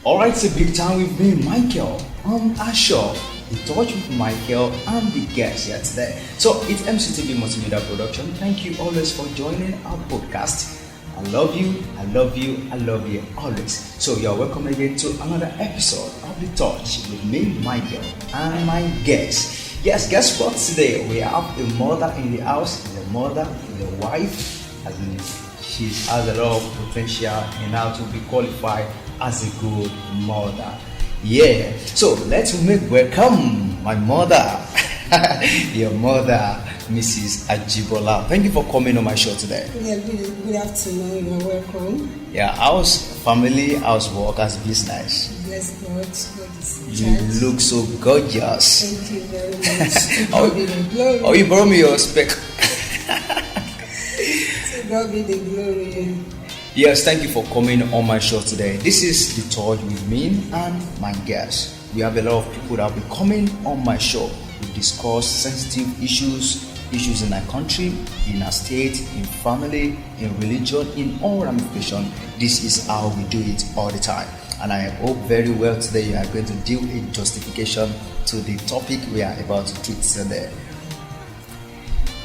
Alright, it's a big time with me, Michael. I'm Asher, in touch with Michael. I'm the guest here today. So it's MCTV Multimedia Production. Thank you always for joining our podcast. I love you, I love you, I love you always. So you're welcome again to another episode of The Touch with me, Michael, and my guest. Yes, guess what? Today we have a mother in the house, the mother, the wife, and she has a lot of potential and how to be qualified as a good mother. Yeah, so let's welcome my mother, your mother, Mrs. Ajibola. Thank you for coming on my show today. Yeah, good afternoon. You're welcome. Yeah, how's family, how's work, how's business? Bless God. God is You look so gorgeous. Thank you very much. God be the glory. Oh, you brought me your spec. To God be the glory. Yes, thank you for coming on my show today. This is The Touch with me and my guest. We have a lot of people that will be coming on my show. We discuss sensitive issues in our country, in our state, in family, in religion, in all ramifications. This is how we do it all the time. And I hope very well today you are going to do a justification to the topic we are about to treat today.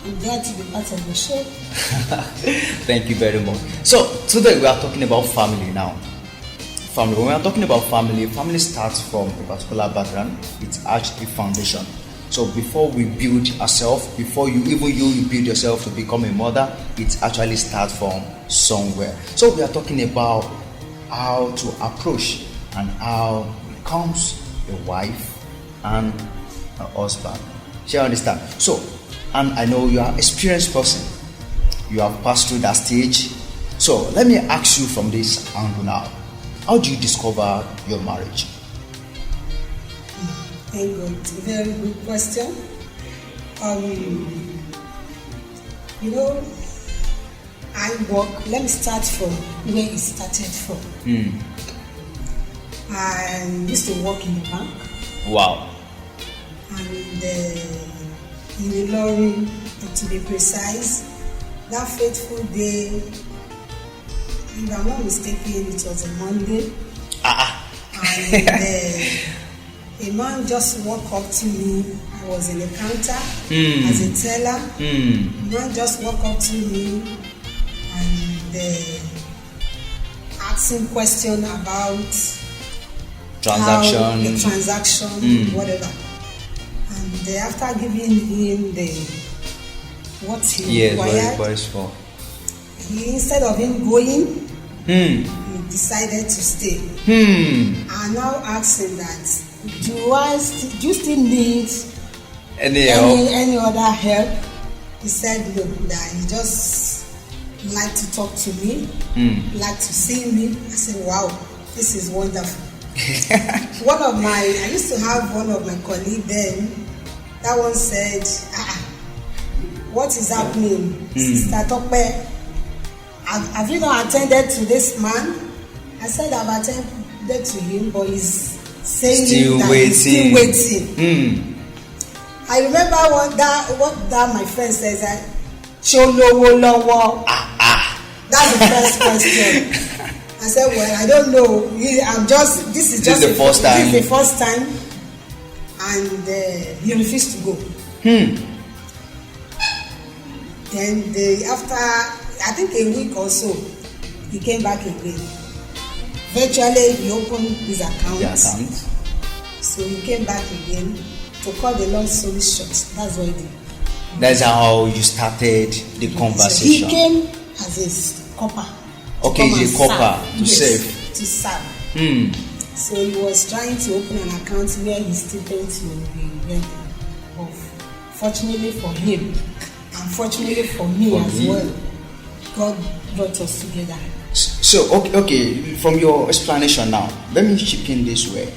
I'm glad to be part of the show. Thank you very much. So today we are talking about family now. Family. When we are talking about family starts from a particular background. It's actually a foundation. So before we build ourselves, before you build yourself to become a mother, it actually starts from somewhere. So we are talking about how to approach and how it becomes a wife and a husband. Shall you understand? So, and I know you are an experienced person. You have passed through that stage. So let me ask you from this angle now. How do you discover your marriage? Thank God. Very good question. I work. Let me start from where it started from. I used to work in the bank. Wow. And in the lorry, to be precise, that fateful day, if I'm not mistaken, it was a Monday. And a man just walked up to me. I was in the counter as a teller. A man just walked up to me and asking question about the transaction, whatever. And after giving him what he required, he, instead of him going, he decided to stay. I now asked him that, do you still need any other help? He said no, that he just like to talk to me, like to see me. I said, wow, this is wonderful. I used to have one of my colleagues then. That one said, what is happening? Sister Tope, have you not attended to this man? I said, I've attended to him, but he's saying he's still waiting. I remember what that my friend says, that Cholowo lowo. That's the first question. I said, well, I don't know. This is the first time. And he refused to go. Then after, I think a week or so, he came back again. Virtually, he opened his account. So he came back again. To cut the long story short, that's what he did. That's how you started the conversation. He came as a copper. Okay, he's a copper to serve. To serve. So he was trying to open an account where his students will be renting. But fortunately for him, and fortunately for me as well, God brought us together. So, okay, from your explanation now, let me chip in this way.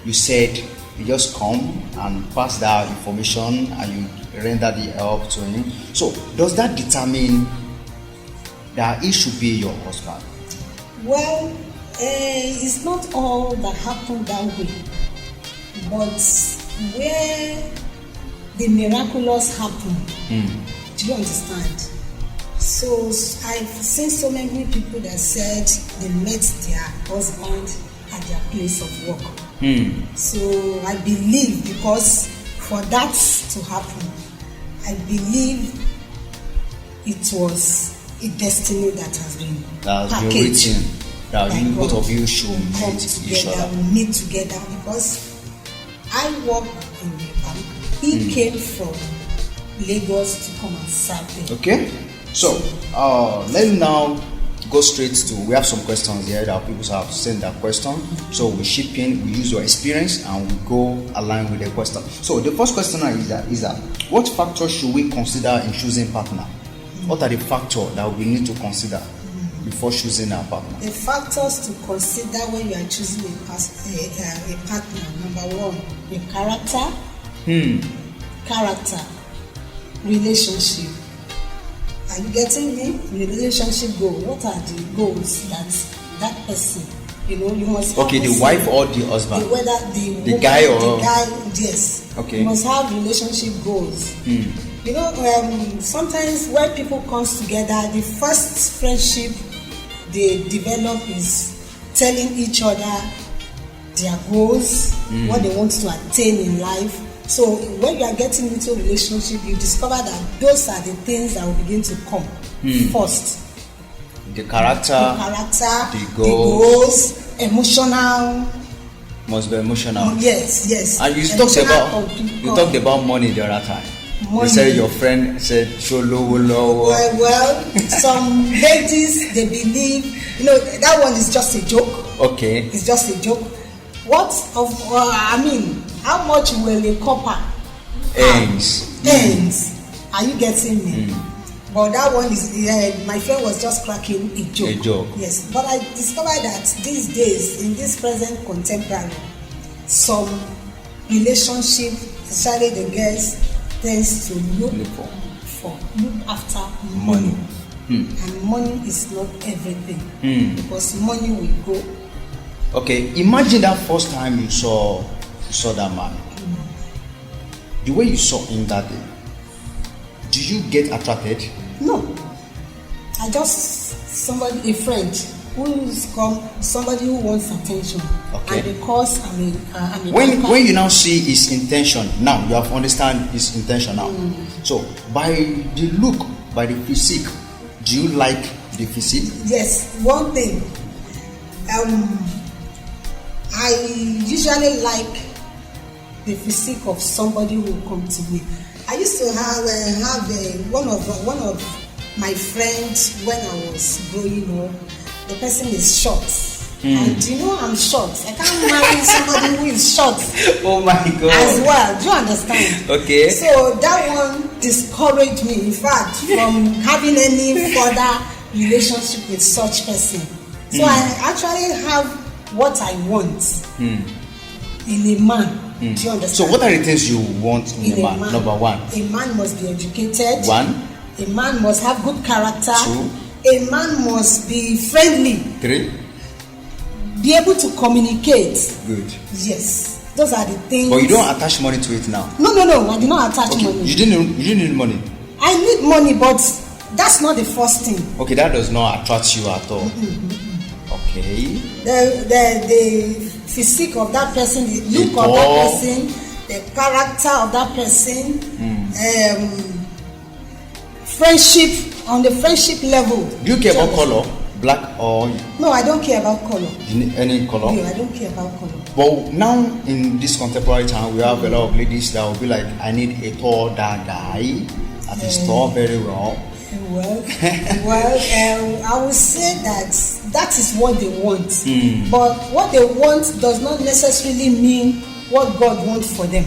You said you just come and pass that information and you render the help to him. So, does that determine that he should be your husband? Well, it's not all that happened that way, but where the miraculous happen, do you understand? So I've seen so many people that said they met their husband at their place of work. So I believe, because for that to happen, I believe it was a destiny that has been packaged. That you, both of you should come meet each together, other. we meet together, because I work in the bank. He came from Lagos to come and serve them. Okay, so let's now go straight to, we have some questions here that people have sent that question. So we ship in, we use your experience, and we go align with the question. So the first question is that what factors should we consider in choosing partner? What are the factors that we need to consider before choosing our partner? The factors to consider when you are choosing a partner: number one, your character. Character, relationship. Are you getting me? Relationship goal. What are the goals that person? You must have. Okay, the wife or the husband? Whether the guy or the guy, yes. Okay. You must have relationship goals. Sometimes when people comes together, the first friendship they develop is telling each other their goals, what they want to attain in life. So when you are getting into a relationship, you discover that those are the things that will begin to come first. The character, the goals, emotional. Must be emotional. Yes. And you talked about money the other time. Money. You said your friend said show low. Well, some ladies, they believe, that one is just a joke. Okay. It's just a joke. How much will a copper earns? Are you getting me? But that one is, my friend was just cracking a joke. Yes, but I discovered that these days, in this present contemporary, some relationship, especially the girls, tends to look after money. And money is not everything, because money will go. Okay, imagine that first time you saw that man. The way you saw him that day, do you get attracted? No. I just a friend who's come, somebody who wants attention. Okay. And because I'm a when you now see his intention, now you have understand his intention now. So by the look, by the physique, do you like the physique? Yes. One thing, I usually like the physique of somebody who will come to me. I used to have one of my friends when I was growing up. The person is short, and I'm short. I can't marry somebody who is short. Oh my God! As well, do you understand? Okay. So that one discouraged me, in fact, from having any further relationship with such person. So I actually have what I want in a man. Do you understand? So what are the things you want in a man? Number one, a man must be educated. One, a man must have good character. Two, a man must be friendly. Three, be able to communicate. Good. Yes, those are the things. But you don't attach money to it now. No, I did not attach money. You didn't need money. I need money, but that's not the first thing. Okay, that does not attract you at all. Okay. The physique of that person, the look of that person, the character of that person, friendship, on the friendship level. Do you care about color? Black or? No, I don't care about color. Any color? No, I don't care about color. But now in this contemporary time, we have a lot of ladies that will be like, I need a tall, dark guy that is tall very well. Well, I would say that is what they want. But what they want does not necessarily mean what God wants for them.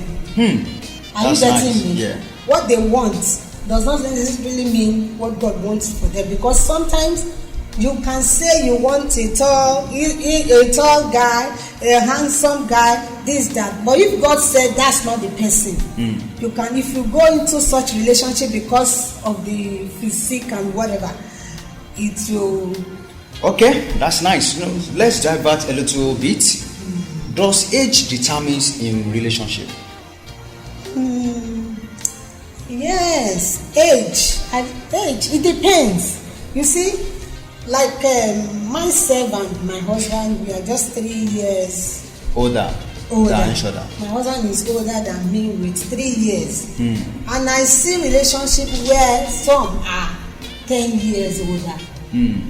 Are you getting me? Yeah. What they want does not necessarily mean what God wants for them, because sometimes you can say you want a tall guy, a handsome guy, this, that. But if God said that's not the person, you can, if you go into such relationship because of the physique and whatever, it will. Okay, that's nice. Let's divert a little bit. Does age determines in relationship? Yes, age. It depends. You see, Like myself and my husband, we are just 3 years older than each other. My husband is older than me with 3 years. And I see relationship where some are 10 years older.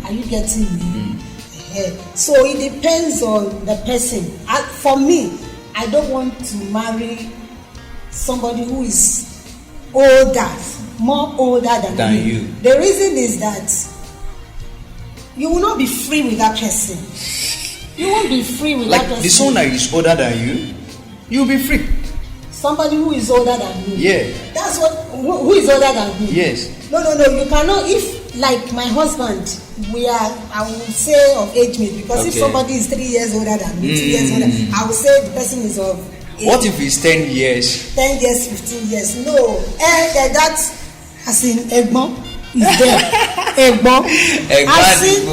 Are you getting me? So it depends on the person. For me, I don't want to marry somebody who is older, more older than you. The reason is that you will not be free with that person. You won't be free with that person. Like the son that is older than you, you'll be free. Somebody who is older than you. Yeah. That's what. Who is older than you? Yes. No. You cannot. If like my husband, we are. I will say of age mate because if somebody is 3 years older than me, 2 years older, I will say the person is of. What if it's 10 years? 10 years, 15 years. No. That as in Egbon is there. Egbon. I've seen.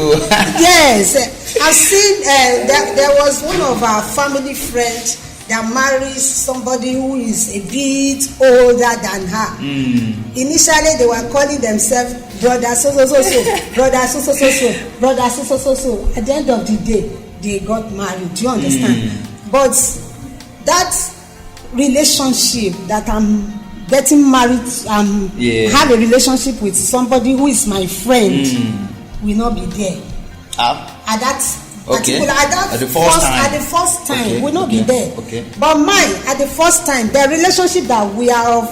Yes. I've seen. There was one of our family friends that marries somebody who is a bit older than her. Initially, they were calling themselves brother so, brother so, brother so. At the end of the day, they got married. Do you understand? But that relationship that I'm getting married, have a relationship with somebody who is my friend, will not be there. At that particular, at the first time, will not be there. But mine, at the first time, the relationship that we are of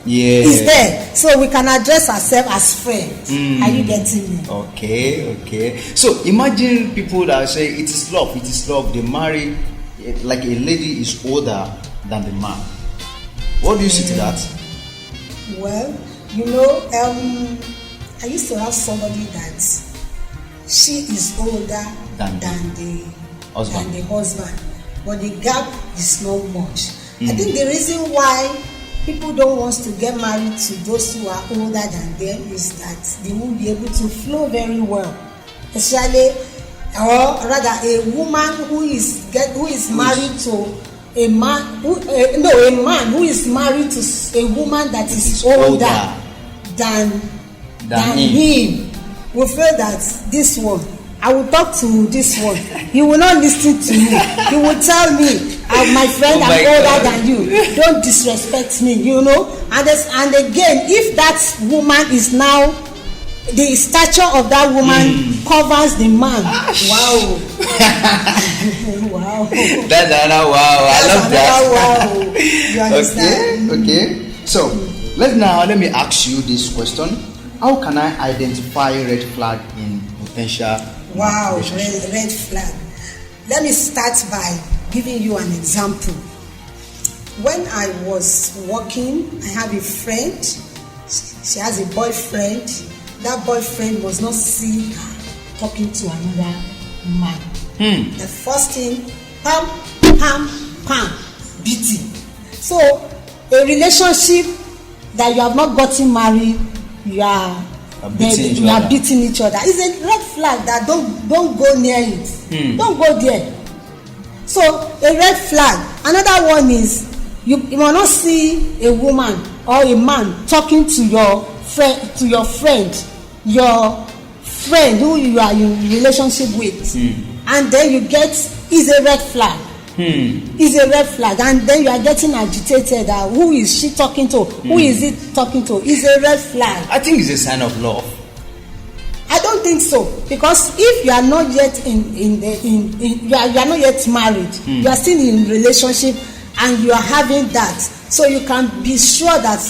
is there, so we can address ourselves as friends. Are you getting me? Okay. So imagine people that say it is love. They marry like a lady is older than the man. What do you say to that? Well, I used to have somebody that she is older than the husband, but the gap is not much. I think the reason why people don't want to get married to those who are older than them is that they won't be able to flow very well, especially, or rather, a woman who is married to a man who is married to a woman that is older than him will feel that this one, I will talk to this one, he will not listen to me, he will tell me, my friend, I'm older than you, don't disrespect me, and again, if that woman is now, the stature of that woman covers the man. Wow. Wow. That's another wow. I love that. Wow. You understand? Okay. So let me ask you this question. How can I identify red flag in potential relationship? Red flag. Let me start by giving you an example. When I was working, I have a friend. She has a boyfriend. That boyfriend must not see her talking to another man. The first thing, pam, beating. So, a relationship that you have not gotten married, you are beating each other. It's a red flag that don't go near it. Don't go there. So, a red flag. Another one is you must not see a woman or a man talking to your friend who you are in relationship with, and then you get is a red flag. Is a red flag, and then you are getting agitated. Who is she talking to? Who is it talking to? Is a red flag. I think it's a sign of love. I don't think so, because if you are not yet you are not yet married, you are still in relationship, and you are having that, so you can be sure that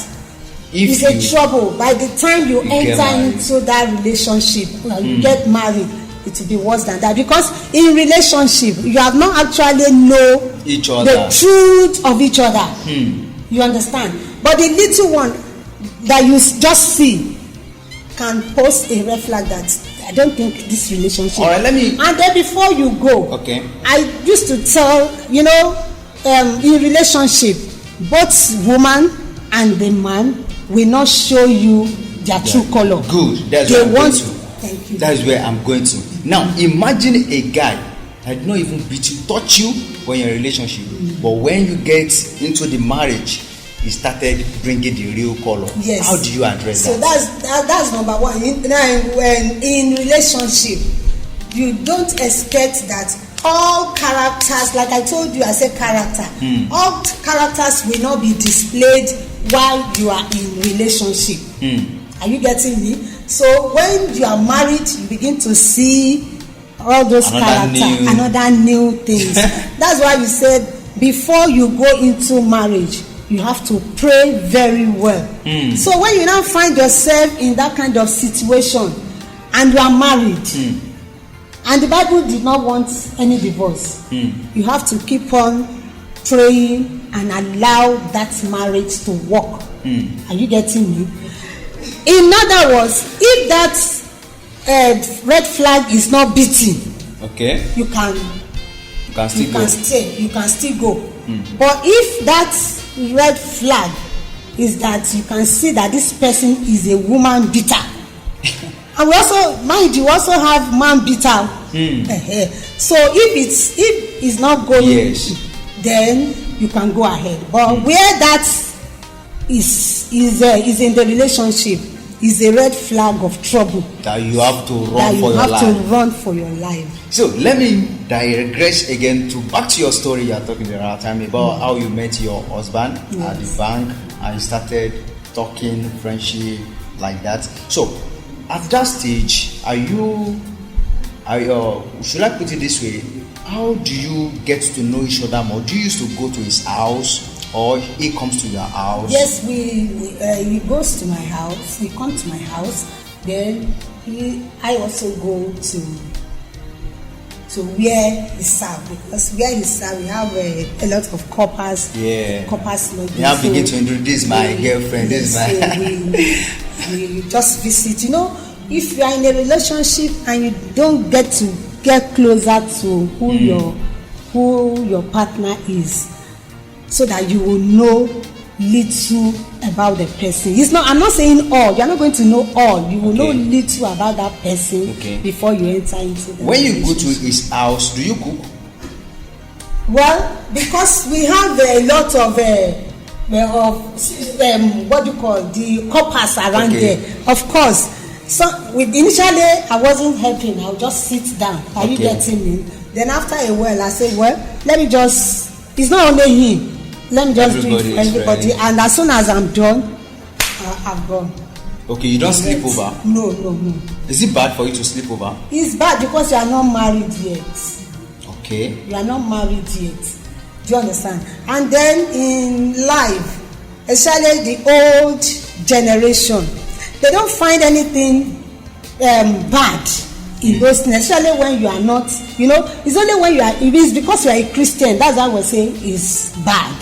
it's a trouble. By the time you enter into that relationship, you get married, it will be worse than that, because in relationship you have not actually know each other, the truth of each other. You understand? But the little one that you just see can pose a red flag that I don't think this relationship. All right, and then before you go, I used to tell in relationship, both woman and the man will not show you their true color. Good. That's Thank you. That is where I'm going to. Now, imagine a guy that did not even beat you, touch you when you're in a relationship, but when you get into the marriage, he started bringing the real color. Yes. How do you address so that? So that's number one. When in relationship, you don't expect that all characters, like I told you, I said character. All characters will not be displayed while you are in relationship. Are you getting me? So when you are married, you begin to see all those characters, another new things. That's why we said before you go into marriage, you have to pray very well. So when you now find yourself in that kind of situation and you are married, and the Bible did not want any divorce, you have to keep on praying and allow that marriage to work. Are you getting me? In other words, if that red flag is not beating, okay, you can still go. But if that red flag is that you can see that this person is a woman beater, and we also, mind you, also have man beater. So if it's not going, then you can go ahead. But where that is in the relationship, is a red flag of trouble that you have to run for your life. So let me digress again back to your story. You are talking the other time about how you met your husband at the bank and you started talking friendship like that. So at that stage, should I put it this way? How do you get to know each other more? Do you used to go to his house, or he comes to your house? Yes, he goes to my house. He comes to my house. Then I also go to where he serves, because where he serves, we have a lot of coppers. Coppers. You have to begin to introduce my girlfriend. This we just visit. You know, if you are in a relationship and you don't get to get closer to who your partner is, so that you will know little about the person. I'm not saying all. You're not going to know all. You will know little about that person before you enter into the When you go to his house, do you cook? Well, because we have a lot of what do you call the coppers around there. Of course. So initially I wasn't helping. I'll just sit down. Are you getting me? Then after a while I said, well, let me just. It's not only him. Let me just do it for everybody. And as soon as I'm done, I've gone. Okay, you don't sleep over? No. Is it bad for you to sleep over? It's bad because you are not married yet. Okay. You are not married yet. Do you understand? And then in life, especially the old generation, they don't find anything bad in those things, especially when you are not, it's only when you are, if it's because you are a Christian, that's what we're saying is bad.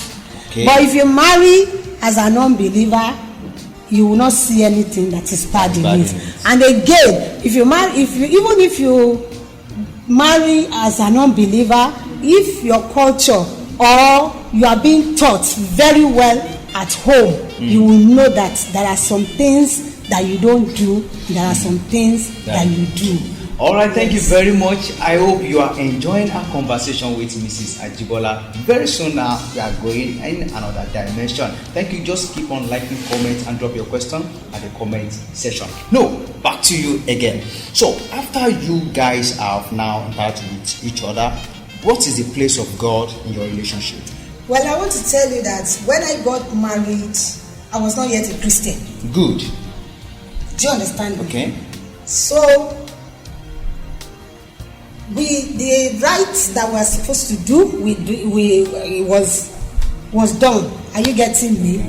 Okay. But if you marry as an unbeliever, you will not see anything that is bad in it. And again, if you marry as an unbeliever, if your culture or you are being taught very well at home, you will know that there are some things that you don't do, there are some things that you do. All right, thank you very much. I hope you are enjoying our conversation with Mrs. Ajibola. Very soon now, we are going in another dimension. Thank you. Just keep on liking, comment, and drop your question at the comment section. No, back to you again. So, after you guys have now interacted with each other, what is the place of God in your relationship? Well, I want to tell you that when I got married, I was not yet a Christian. Good. Do you understand me? Okay. So, the rites that we're supposed to do, was done. Are you getting me?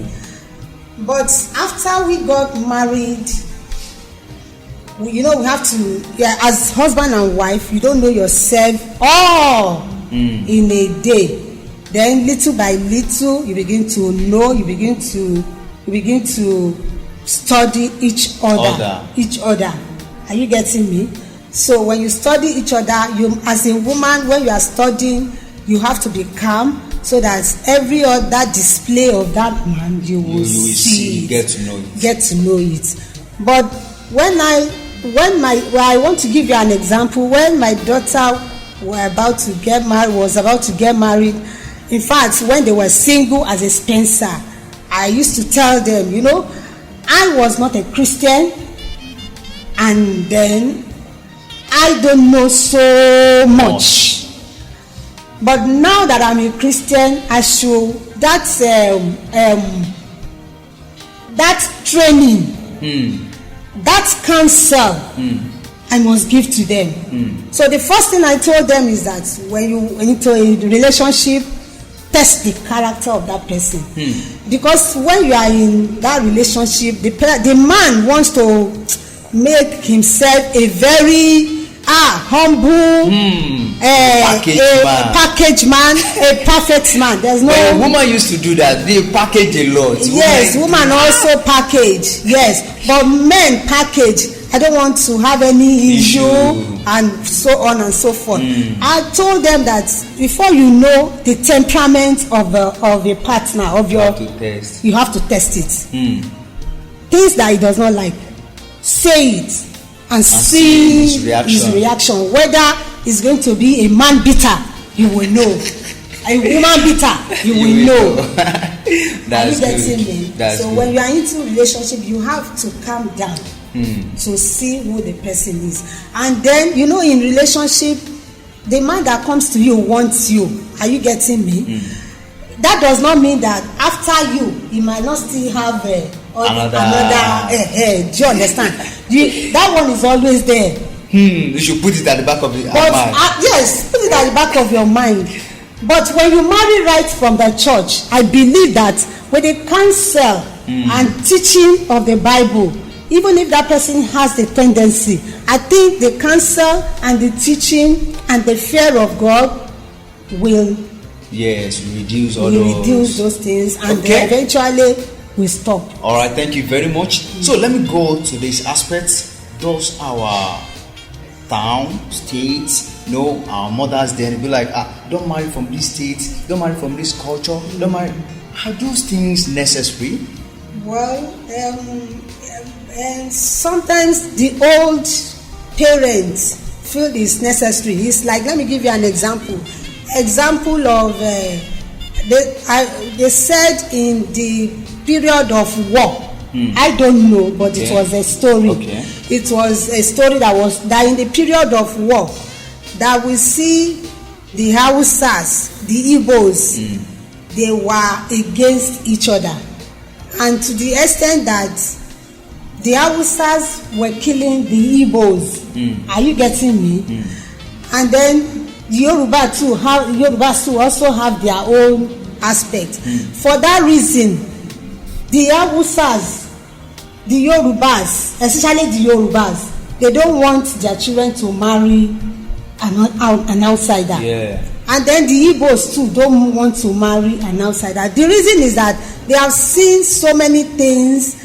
But after we got married, we have to, as husband and wife, you don't know yourself all in a day. Then little by little, you begin to know. You begin to study each other. Are you getting me? So when you study each other, you, as a woman, when you are studying, you have to be calm, so that every other display of that man you will see, get to know it. But I want to give you an example. When my daughter was about to get married, in fact, when they were single as a Spencer, I used to tell them, I was not a Christian, and then I don't know so much. But now that I'm a Christian, I show that training, that counsel, I must give to them. So the first thing I told them is that when you enter a relationship, test the character of that person. Because when you are in that relationship, the man wants to make himself a very humble, package man, a perfect man. There's no. But a woman used to do that. They package a lot. Yes, woman also package. Yes, but men package. I don't want to have any issue and so on and so forth. I told them that before you know the temperament of a partner you have to test. You have to test it. Things that he does not like, say it and see his reaction. Whether it's going to be a man beater, you will know. A woman beater, you will know. That's Are you getting me? That's so good. when you are into a relationship, you have to calm down to see who the person is. And then, in relationship, the man that comes to you wants you. Are you getting me? That does not mean that after you, he might not still have another do you understand? That one is always there. You should put it at the back of the mind. Yes, put it at the back of your mind. But when you marry right from the church, I believe that with the counsel and teaching of the Bible, even if that person has the tendency, I think the counsel and the teaching and the fear of God will reduce those things, and they eventually will stop. All right, thank you very much. So let me go to these aspects. Does our town, states, our mothers then be like, don't marry from this state, don't marry from this culture, don't marry. Are those things necessary? Well, and sometimes the old parents feel it's necessary. It's like, let me give you an example. Of they said in the period of war. I don't know, but it was a story. It was a story that in the period of war, that we see the Hausas, the Igbos, they were against each other, and to the extent that the Hausas were killing the Igbos. Are you getting me? And then the Yorubas too also have their own aspect. For that reason, the Hausas, the Yorubas, especially the Yorubas, they don't want their children to marry an outsider. And then the Igbos too don't want to marry an outsider. The reason is that they have seen so many things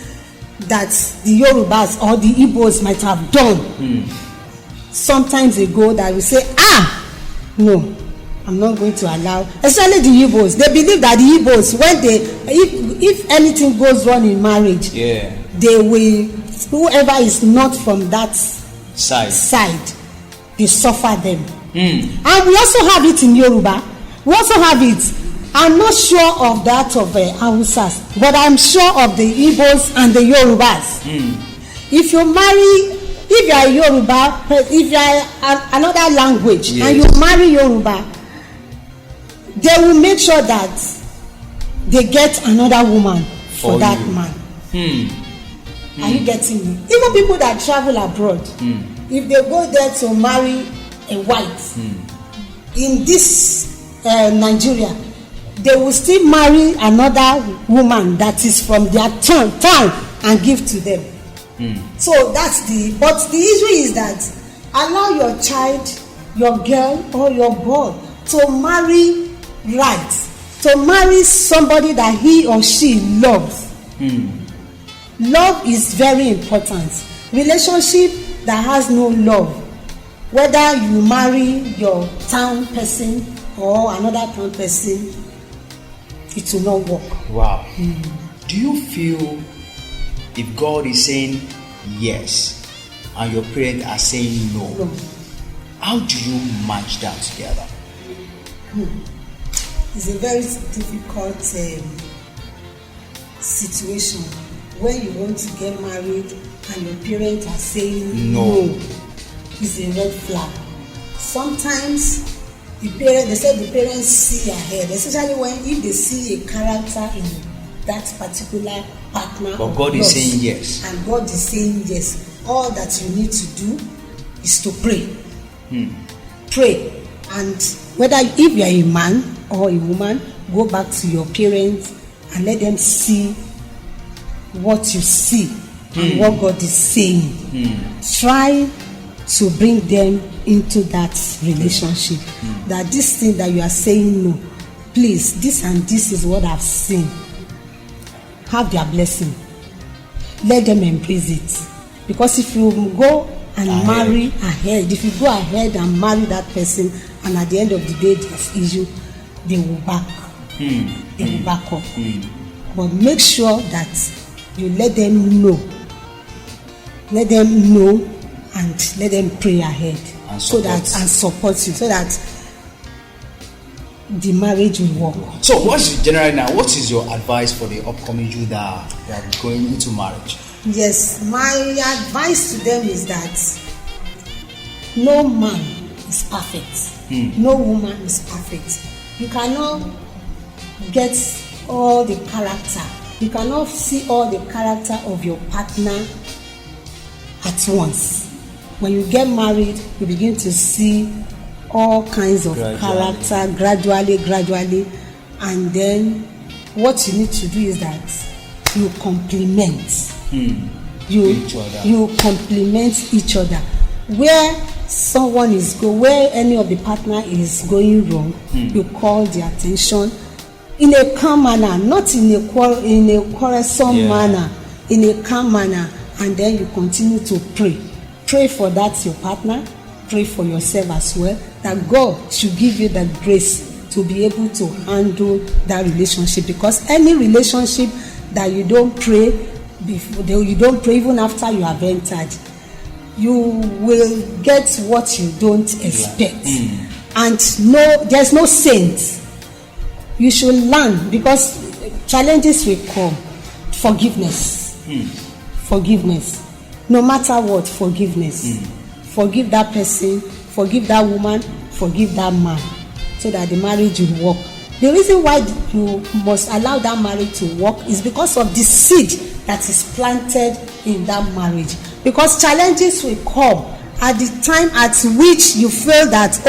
that the Yorubas or the Igbos might have done sometimes ago, that we say, no, I'm not going to allow. Especially the Igbos, they believe that the Igbos, when if anything goes wrong in marriage, they will, whoever is not from that side, they suffer them. And we also have it in Yoruba. We also have it. I'm not sure of that of Hausas, but I'm sure of the Igbos and the Yorubas. If you marry, if you are Yoruba, if you are another language, and you marry Yoruba, they will make sure that they get another woman for that man. Are you getting me? Even people that travel abroad, if they go there to marry a white in this Nigeria, they will still marry another woman that is from their town and give to them. So that's but the issue is that allow your child, your girl or your boy to marry right, to marry somebody that he or she loves. Love is very important. Relationship that has no love, whether you marry your town person or another town person, it will not work. Wow. Do you feel if God is saying yes and your parents are saying no, how do you match that together? It's a very difficult situation when you want to get married and your parents are saying no, is a red flag. Sometimes they say the parents see ahead, especially if they see a character in that particular partner. But God is saying yes. And God is saying yes. All that you need to do is to pray. Pray. And if you are a man or a woman, go back to your parents and let them see what you see and what God is saying. Try to bring them into that relationship. That this thing that you are saying no, please, this and this is what I've seen. Have their blessing. Let them embrace it. Because if you go and marry ahead, if you go ahead and marry that person, and at the end of the day there's issue, they will back. They will back up. But make sure that you let them know. Let them know and let them pray ahead. And support you, so that the marriage will work. So what is your advice for the upcoming youth that are going into marriage? Yes, my advice to them is that no man is perfect. No woman is perfect. You cannot get all the character. You cannot see all the character of your partner at once. When you get married, you begin to see all kinds of character gradually, and then what you need to do is that you complement. You complement each other. Where someone where any of the partner is going wrong, you call their attention in a calm manner, not in a quarrelsome manner, in a calm manner, and then you continue to pray. Pray for that your partner, pray for yourself as well, that God should give you the grace to be able to handle that relationship. Because any relationship that you don't pray before, you don't pray even after you have entered, you will get what you don't expect. And there's no saint. You should learn, because challenges will come. Forgiveness. No matter what, forgiveness. Forgive that person, forgive that woman, forgive that man, so that the marriage will work. The reason why you must allow that marriage to work is because of the seed that is planted in that marriage. Because challenges will come at the time at which you feel that,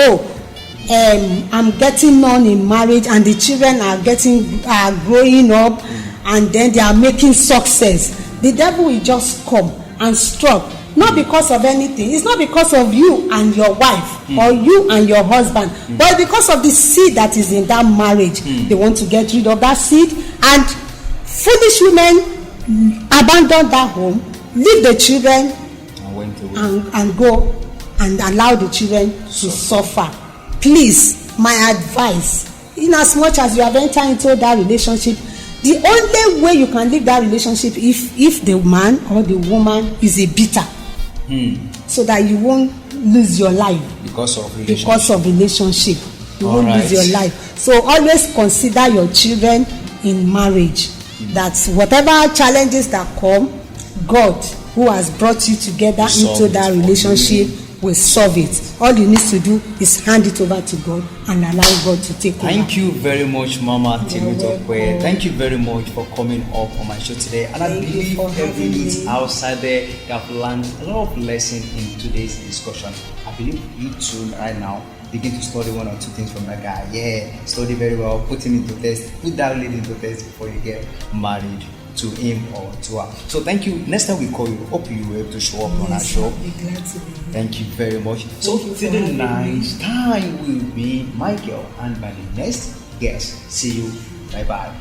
I'm getting on in marriage, and the children are growing up, and then they are making success. The devil will just come and struck, not because of anything. It's not because of you and your wife or you and your husband, but because of the seed that is in that marriage. They want to get rid of that seed, and foolish women abandon that home, leave the children, and go and allow the children to suffer. Please, my advice, in as much as you have entered into that relationship, the only way you can leave that relationship if the man or the woman is a bitter, so that you won't lose your life because of relationship. You won't lose your life. So always consider your children in marriage. That whatever challenges that come, God, who has brought you together into that relationship, will solve it. All you need to do is hand it over to God and allow God to take over. Thank you very much, Mama Timotokwe. Thank you very much for coming up on my show today. And I believe every youth outside there, they have learned a lot of lessons in today's discussion. I believe you too right now begin to study one or two things from that guy. Study very well, put him into test, put that lady into test before you get married to him or to her. So thank you. Next time we call you, hope you were able to show up on our show. I'll be glad to be. Thank you very much. So till the next time will be Michael, and by the next guest. See you. Bye bye.